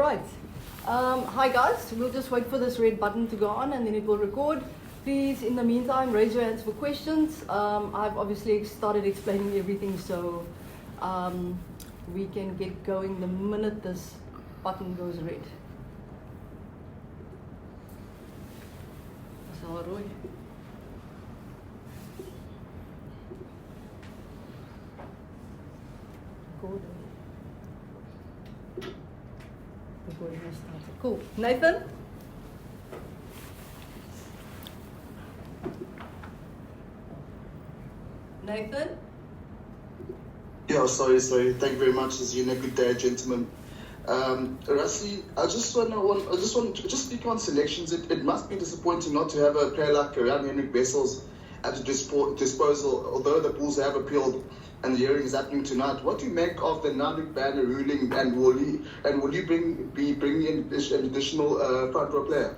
Right. Hi guys, we'll just wait for this red button to go on and then it will record. Please, in the meantime, raise your hands for questions. I've obviously started explaining everything, so we can get going the minute this button goes red. So, Roy. Recording has started. Cool. Nathan? Nathan? Yeah, sorry. Thank you very much. It's a good day, gentlemen. Rassie, I just want to speak on selections. It must be disappointing not to have a player like Jan-Henrik Wessels at the disposal, although the Bulls have appealed and the hearing is happening tonight. What do you make of the Nalik banner ruling, and will you be bringing in an additional front row player?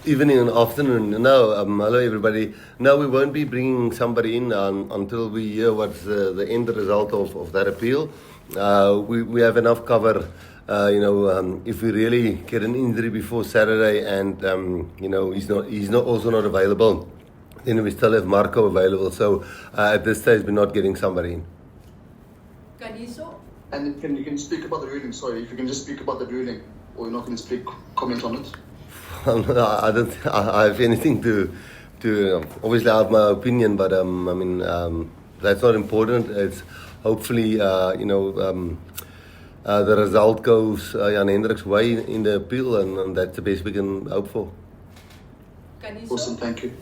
Evening and afternoon. No, hello everybody. No, we won't be bringing somebody in until we hear what's the end result of that appeal. We have enough cover. If we really get an injury before Saturday and he's not available, then we still have Marco available. So at this stage, we're not getting somebody in. And can you speak about the ruling? Sorry, if you can just speak about the ruling, or you're not going to comment on it. I have anything to. Obviously, I have my opinion, but that's not important. It's hopefully the result goes Jan Hendrik's way in the appeal, and that's the best we can hope for. Awesome, thank you.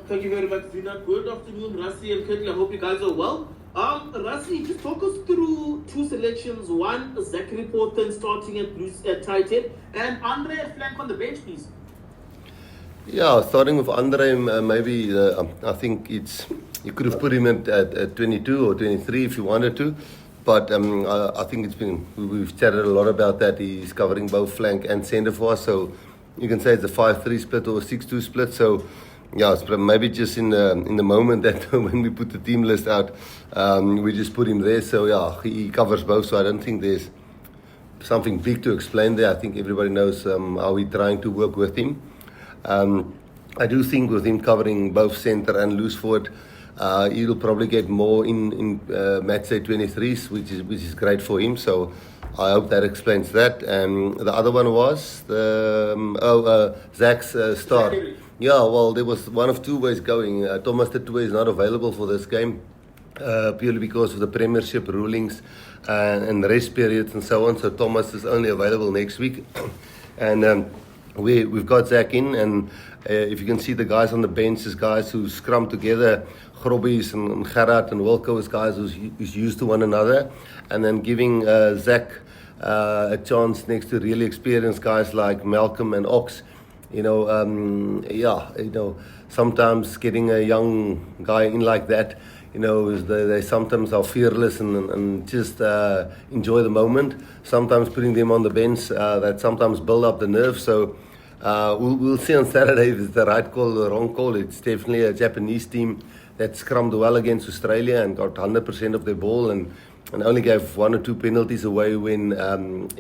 Thank you very much, Zina. Good afternoon, Rassie and Kurt-Lee. I hope you guys are well. Rassie, just talk us through two selections. One, Zachary Porton starting at tight end, and Andre at flank on the bench, please. Yeah, starting with Andre, maybe I think you could have put him at 22 or 23 if you wanted to, but I think we've chatted a lot about that. He's covering both flank and centre for us, so you can say it's a 5-3 split or a 6-2 split. So yeah, it's maybe just in the moment that when we put the team list out, we just put him there. So yeah, he covers both. So I don't think there's something big to explain there. I think everybody knows how we're trying to work with him. I do think with him covering both centre and loose forward, he'll probably get more in match day 23s, which is great for him. So I hope that explains that. The other one was Zach's start. Yeah, well, there was one of two ways going. Thomas Tutua is not available for this game purely because of the Premiership rulings and rest periods and so on. So Thomas is only available next week. And we've got Zach in. And if you can see the guys on the bench, is guys who scrum together. Grobbies and Gerard and Wilco is guys who's used to one another. And then giving Zach a chance next to really experienced guys like Malcolm and Ox. Sometimes getting a young guy in like that, they sometimes are fearless and just enjoy the moment. Sometimes putting them on the bench, that sometimes build up the nerves. So we'll see on Saturday if it's the right call or the wrong call. It's definitely a Japanese team that scrummed well against Australia and got 100% of their ball and only gave 1 or 2 penalties away when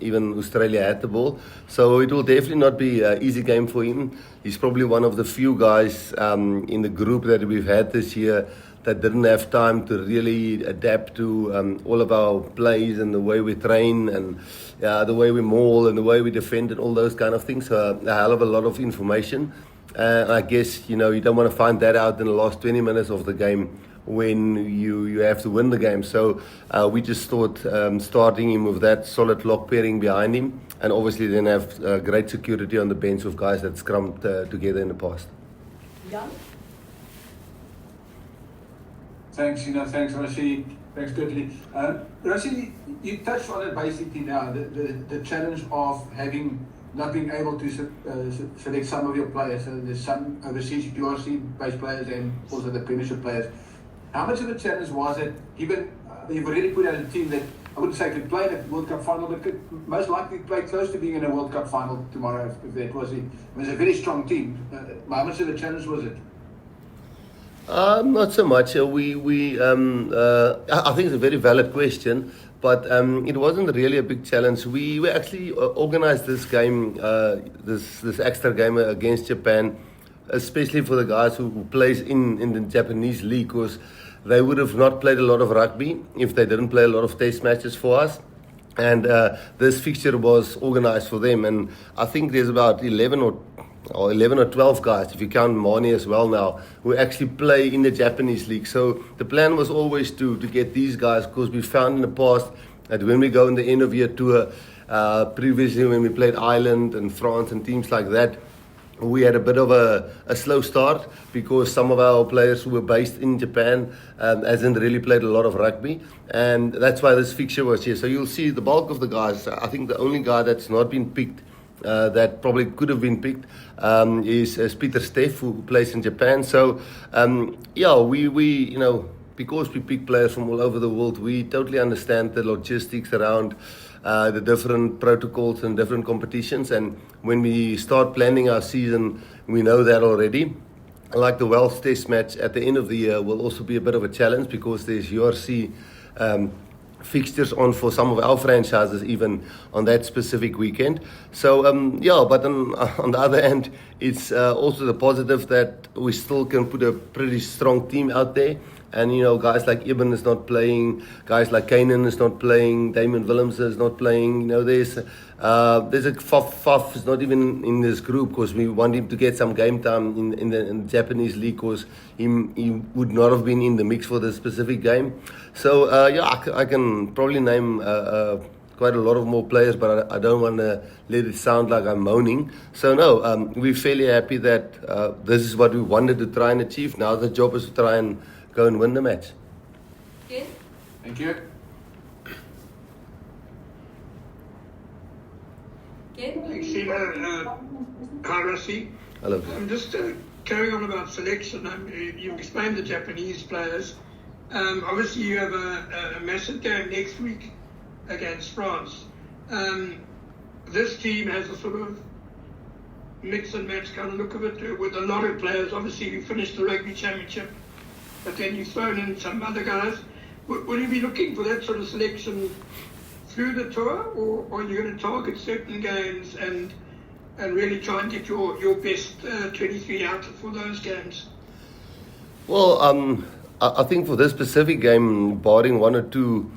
even Australia had the ball. So it will definitely not be an easy game for him. He's probably one of the few guys in the group that we've had this year that didn't have time to really adapt to all of our plays and the way we train and the way we maul and the way we defend and all those kind of things. So a hell of a lot of information. I guess, you don't want to find that out in the last 20 minutes of the game when you have to win the game. So we just thought starting him with that solid lock pairing behind him, and obviously then have great security on the bench with guys that scrummed together in the past. Jan? Thanks, thanks Rassie, thanks Kurt-Lee. Rassie, you touched on it basically now, the challenge of not being able to select some of your players. So there's some overseas URC-based players and also the Premiership players. How much of a challenge was it, given you've already put out a team that I wouldn't say could play in a World Cup final, but could most likely play close to being in a World Cup final tomorrow if that was it. It was a very strong team. How much of a challenge was it? Not so much. I think it's a very valid question, but it wasn't really a big challenge. We actually organized this game, this extra game against Japan, especially for the guys who plays in the Japanese league, because they would have not played a lot of rugby if they didn't play a lot of test matches for us. And this fixture was organized for them, and I think there's about 11 or 12 guys, if you count Mani as well now, who actually play in the Japanese league. So the plan was always to get these guys, because we found in the past that when we go in the end of year tour, previously when we played Ireland and France and teams like that, we had a bit of a slow start because some of our players who were based in Japan hasn't really played a lot of rugby, and that's why this fixture was here. So you'll see the bulk of the guys. I think the only guy that's not been picked that probably could have been picked is Peter Steff, who plays in Japan. So we because we pick players from all over the world, we totally understand the logistics around the different protocols and different competitions. And when we start planning our season, we know that already. Like the Welsh Test match at the end of the year will also be a bit of a challenge, because there's URC fixtures on for some of our franchises even on that specific weekend. So but on the other hand, it's also the positive that we still can put a pretty strong team out there. And guys like Eben is not playing, guys like Kanan is not playing, Damon Willems is not playing. There's a Faf is not even in this group, because we want him to get some game time in the Japanese league, because he would not have been in the mix for this specific game. So I can probably name quite a lot of more players, but I don't want to let it sound like I'm moaning. So no, we're fairly happy that this is what we wanted to try and achieve. Now the job is to try and go and win the match. Yes? Thank you. Thanks, Sheila. Hi, Rassie. Hello. I'm just carrying on about selection. You've explained the Japanese players. Obviously, you have a massive game next week against France. This team has a sort of mix and match kind of look of it, with a lot of players. Obviously, you finished the rugby championship, but then you've thrown in some other guys. Will you be looking for that sort of selection through the tour, or are you going to target certain games and really try and get your best 23 out for those games? Well, I think for this specific game, barring one or two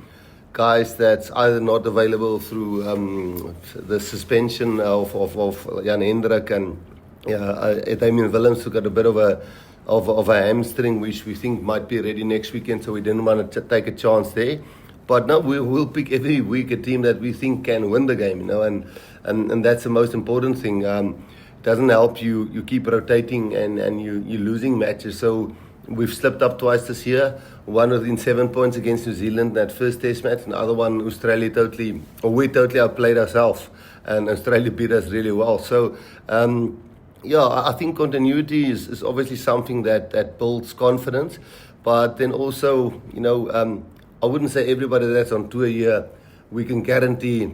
guys that's either not available through the suspension of Jan Hendrik and Damien Willems, who got a bit of a hamstring, which we think might be ready next weekend, so we didn't want to take a chance there. But no, we will pick every week a team that we think can win the game, and that's the most important thing. It doesn't help you keep rotating and you're losing matches. So we've slipped up twice this year. One within 7 points against New Zealand, that first test match, and the other one, we totally outplayed ourselves, and Australia beat us really well. So I think continuity is obviously something that builds confidence, but then also, I wouldn't say everybody that's on tour here, we can guarantee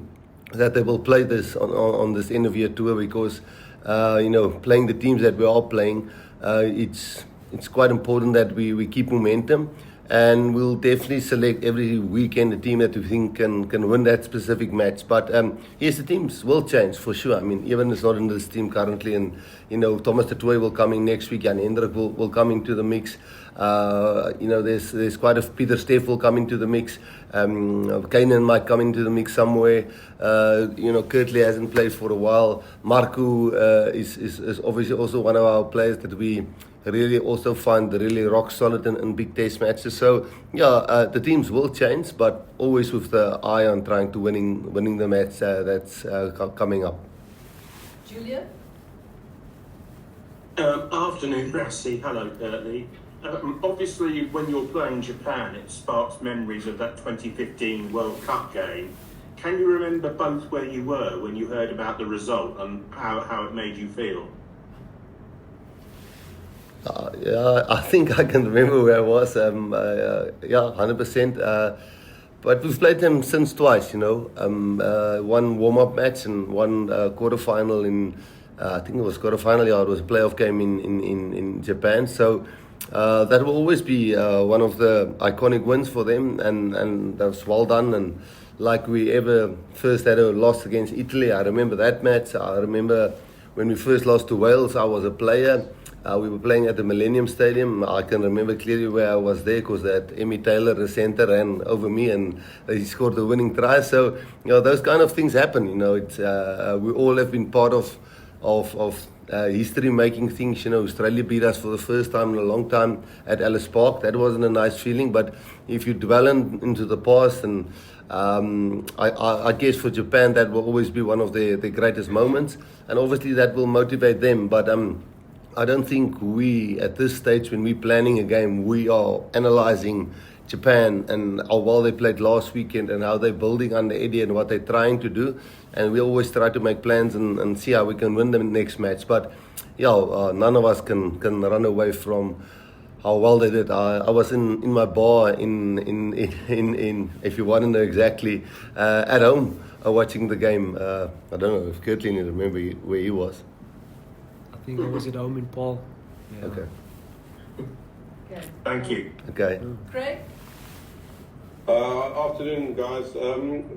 that they will play this on this end of year tour, because, playing the teams that we are playing, it's quite important that we keep momentum, and we'll definitely select every weekend a team that we think can win that specific match. But yes, the teams will change for sure. I mean, even is not in this team currently, and Thomas de Tooy will come in next week, and Hendrik will come into the mix. There's quite a Peter Steff will come into the mix. Kanan might come into the mix somewhere. Kurt-Lee hasn't played for a while. Marco is obviously also one of our players that we really also find really rock solid in big test matches. So the teams will change, but always with the eye on trying to winning the match that's coming up. Julia? Afternoon, Rassie. Hello, Lee. Obviously, when you're playing Japan, it sparks memories of that 2015 World Cup game. Can you remember both where you were when you heard about the result and how it made you feel? I think I can remember where I was. 100%. But we've played them since twice, one warm-up match and one quarterfinal in, I think it was quarterfinal, it was a playoff game in Japan. So that will always be one of the iconic wins for them, and that's well done. And like we ever first had a loss against Italy, I remember that match. I remember when we first lost to Wales, I was a player. We were playing at the Millennium Stadium. I can remember clearly where I was there because that Emmy Taylor, the centre, ran over me and he scored the winning try. So, those kind of things happen. It's we all have been part of history-making things. Australia beat us for the first time in a long time at Ellis Park. That wasn't a nice feeling. But if you dwell into the past, and I guess for Japan, that will always be one of their greatest moments. And obviously that will motivate them. But I don't think we, at this stage, when we're planning a game, we are analysing Japan and how well they played last weekend and how they're building under Eddie and what they're trying to do. And we always try to make plans and see how we can win the next match. But none of us can run away from how well they did. I was in my bar in if you want to know exactly, at home watching the game. I don't know if Kurt-Lee can remember where he was. I think I was at home in Paul. Yeah. Okay. Thank you. Okay. Craig? Afternoon, guys.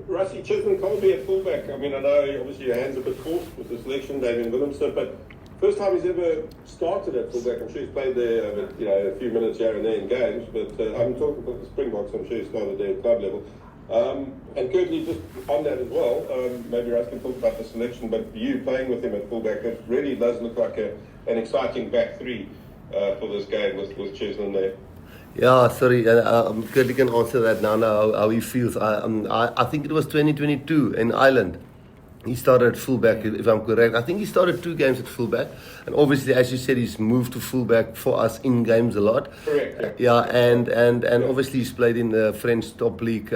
Rassie, Chisholm can't be at fullback. I mean, I know obviously your hands are a bit forced with the selection, Damien Willemse, but first time he's ever started at fullback. I'm sure he's played there, a few minutes here and there in games, but I'm talking about the Springboks. I'm sure he started there at club level. And Kurt-Lee, just on that as well, maybe Rassie can talk about the selection, but you playing with him at fullback, it really does look like an exciting back three for this game with Chisholm there. Yeah, sorry, Kurt-Lee can answer that now how he feels. I think it was 2022 in Ireland. He started at fullback, if I'm correct. I think he started 2 games at fullback. And obviously, as you said, he's moved to fullback for us in games a lot. Correct. Yeah, and obviously he's played in the French top league.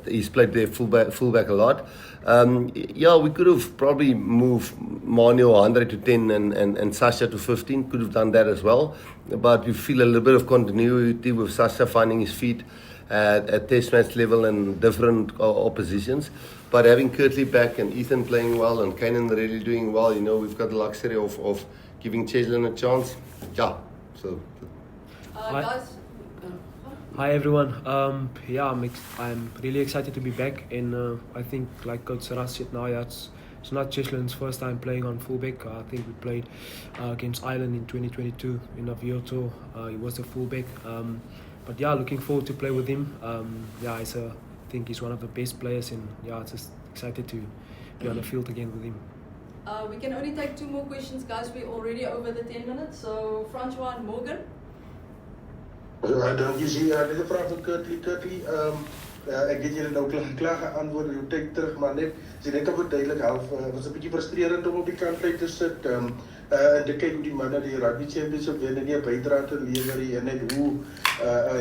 He's played there fullback a lot. We could have probably moved Manuel 100 to 10 and Sasha to 15. Could have done that as well. But you feel a little bit of continuity with Sasha finding his feet at test match level and different oppositions. But having Kurt-Lee back and Ethan playing well and Kanan really doing well, we've got the luxury of giving Cheslin a chance. Yeah. So. Guys? Hi everyone. I'm really excited to be back, and I think like Coach Rassie said now, it's not Cheslin's first time playing on fullback. I think we played against Ireland in 2022 in Avioto. He was the fullback. But looking forward to play with him. I think he's one of the best players, and just excited to be on the field again with him. We can only take 2 more questions, guys. We're already over the 10 minutes. So, Francois and Morgan. Dankie, dit 'n vraag van Kurt-Lee. Ek weet julle nou klaar geantwoord oor tyd terug, maar net om verduidelik half was 'n bietjie frustrerend om op die kant uit te sit. En te kyk hoe die manne die rugby championship wen en nie 'n bydrae te lewer en net hoe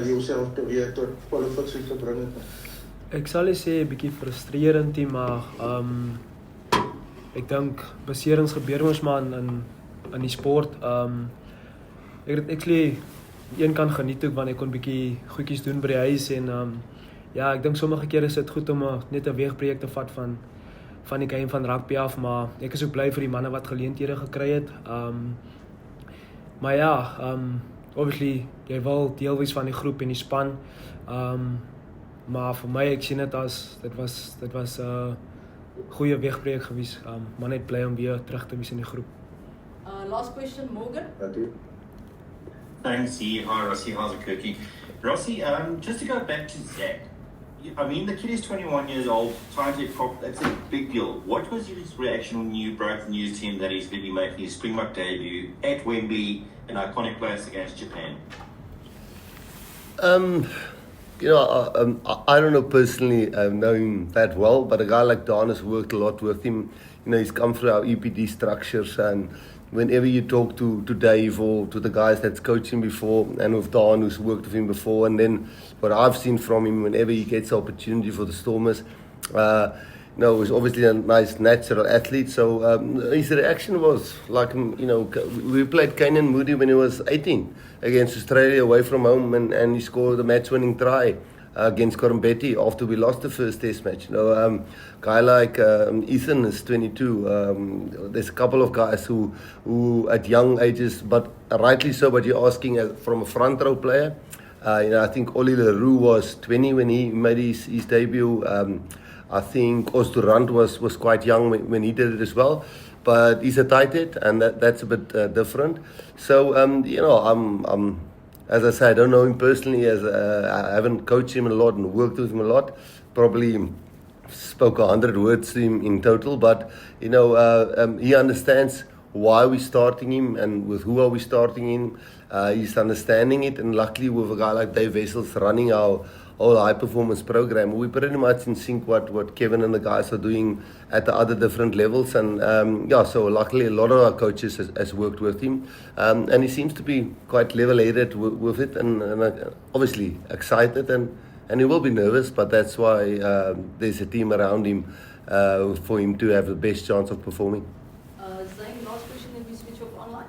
jouself weer tot kwalifikasie gebring het. Ek sal sê 'n bietjie frustrerend, maar ek dink beserings gebeur mos maar in die sport. Ek het actually een kan geniet ook, want ek kon bietjie goedjies doen by die huis en ek dink sommige kere is dit goed om net 'n weegpreek te vat van die game van rugby af, maar ek is ook bly vir die manne wat geleenthede gekry het. Obviously jy wil deel wees van die groep en die span. Maar vir my, ek sien dit as dit was goeie weegpreek gewees. Maar net bly om weer terug te wees in die groep. Last question, Morgan. Thanks, hi Rassie, how's it Kurt-Lee? Rassie, just to go back to Zach, I mean the kid is 21 years old, trying to prop, that's a big deal. What was his reaction when you broke the news to him that he's going to be making his Springbok debut at Wembley, an iconic place against Japan? I don't know personally, know him that well, but a guy like Don has worked a lot with him. He's come through our EPD structures, and whenever you talk to Dave or to the guys that's coached him before, and with Don who's worked with him before, and then what I've seen from him whenever he gets the opportunity for the Stormers, he's obviously a nice natural athlete. So his reaction was like, we played Kanan Moody when he was 18 against Australia away from home, and he scored the match-winning try against Corumbetti after we lost the first test match. Guy like Ethan is 22. There's a couple of guys who at young ages, but rightly so, but you're asking from a front row player. I think Oli Leroux was 20 when he made his debut. I think Osdurant was quite young when he did it as well. But he's a tight head, and that's a bit different. So, I'm as I say, I don't know him personally, as I haven't coached him a lot and worked with him a lot. Probably spoke 100 words to him in total, but he understands why we're starting him and with who are we starting him. He's understanding it, and luckily with a guy like Dave Wessels running our whole high performance program, we pretty much in sync what Kevin and the guys are doing at the other different levels. And so luckily a lot of our coaches has worked with him, and he seems to be quite level-headed with it, and obviously excited, and he will be nervous, but that's why there's a team around him for him to have the best chance of performing. Zane, last question, then we switch off online.